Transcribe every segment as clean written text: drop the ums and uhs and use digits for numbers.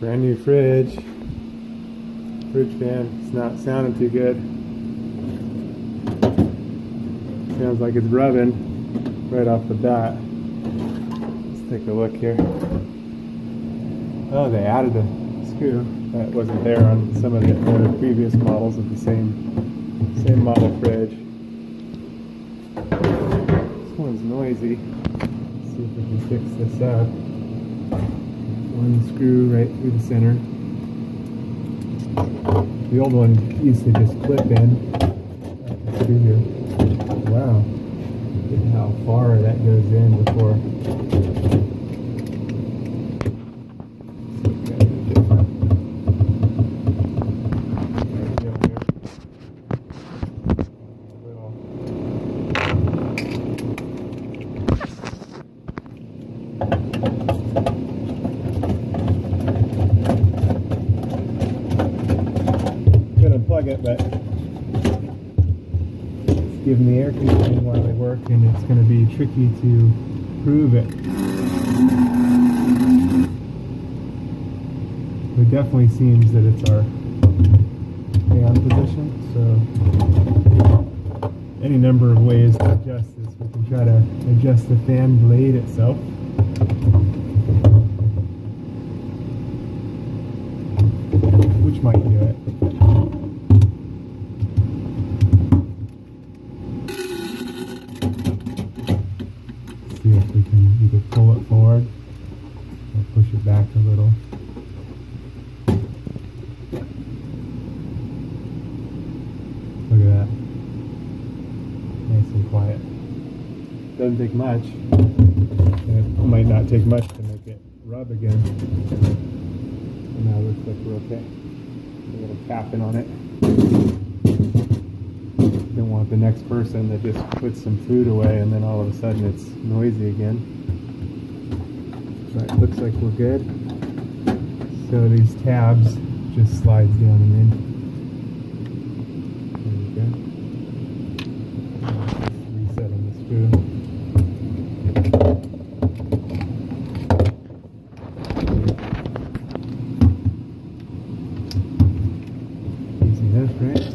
Brand new fridge. Fridge fan. It's not sounding too good. Sounds like it's rubbing right off the bat. Let's take a look here. Oh, they added a screw that wasn't there on some of the other previous models of the same model fridge. This one's noisy. Let's see if we can fix this up. One screw right through the center. The old one used to just clip in. Screw here. Wow. Look at how far that goes in before. Unplug it, but it's giving the air conditioning while they work, and it's going to be tricky to prove it. It definitely seems that it's our fan position, so any number of ways to adjust this. We can try to adjust the fan blade itself. Which might do it. See if we can either pull it forward or push it back a little. Look at that. Nice and quiet. Doesn't take much. It might not take much to make it rub again. Now it looks like we're okay. A little tapping on it. Don't want the next person that just puts some food away and then all of a sudden it's noisy again. So it looks like we're good. So these tabs just slides down and in. There we go. Just resetting the screw. Easy enough, right?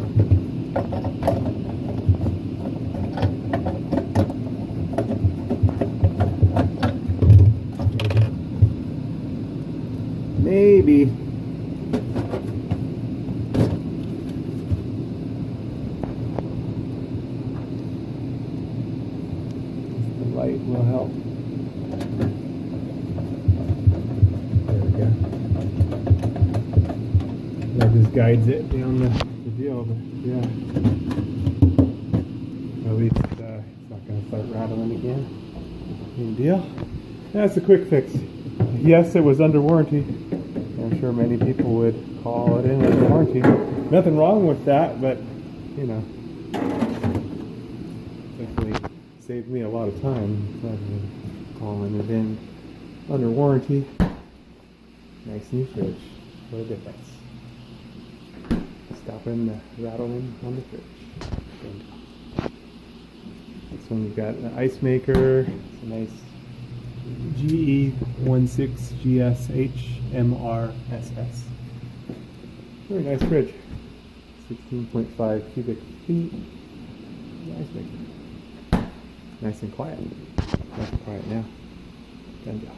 Maybe. The light will help. There we go. That just guides it down the deal, but yeah. At least it's not going to start rattling again. Good deal. That's a quick fix. Yes, it was under warranty. I'm sure many people would call it in under warranty. Nothing wrong with that, but you know, definitely saved me a lot of time rather than calling it in under warranty. Nice new fridge. What a difference. Stopping the rattling on the fridge. Good. This one we've got an ice maker. It's a nice GE16GSH-MRSS. Very nice fridge. 16.5 cubic feet. Nice maker. Nice and quiet. Nice and quiet now. Done deal.